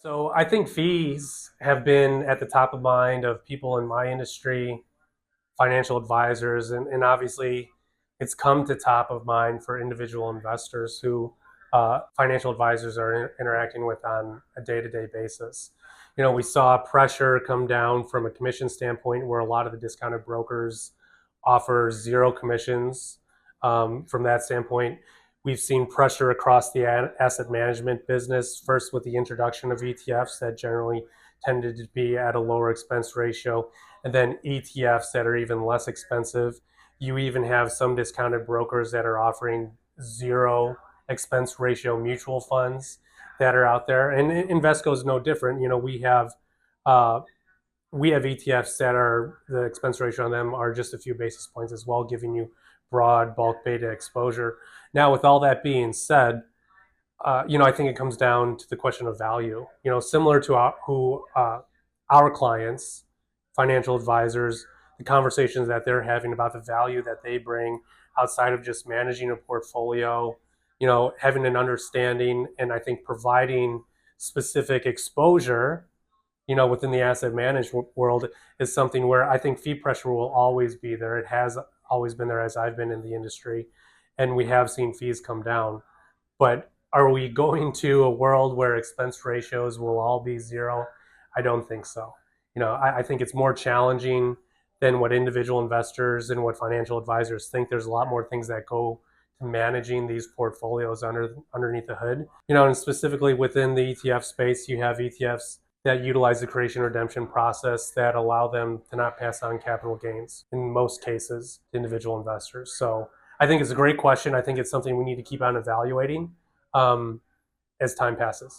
So I think fees have been at the top of mind of people in my industry, financial advisors, and obviously it's come to top of mind for individual investors who financial advisors are interacting with on a day-to-day basis. We saw pressure come down from a commission standpoint where a lot of the discounted brokers offer zero commissions. From that standpoint, we've seen pressure across the asset management business, first with the introduction of ETFs that generally tended to be at a lower expense ratio, and then ETFs that are even less expensive. You even have some discounted brokers that are offering zero expense ratio mutual funds that are out there, and Invesco is no different. Uh, we have ETFs that are the expense ratio on them are just a few basis points as well, giving you broad bulk beta exposure. Now, with all that being said, I think it comes down to the question of value. Similar to our clients, financial advisors, the conversations that they're having about the value that they bring outside of just managing a portfolio, having an understanding, and I think providing specific exposure, within the asset management world is something where I think fee pressure will always be there. It has always been there as I've been in the industry, and we have seen fees come down. But are we going to a world where expense ratios will all be zero? I don't think so. I think it's more challenging than what individual investors and what financial advisors think. There's a lot more things that go to managing these portfolios underneath the hood. And specifically within the ETF space, you have ETFs that utilize the creation redemption process that allow them to not pass on capital gains in most cases to individual investors. So I think it's a great question. I think it's something we need to keep on evaluating as time passes.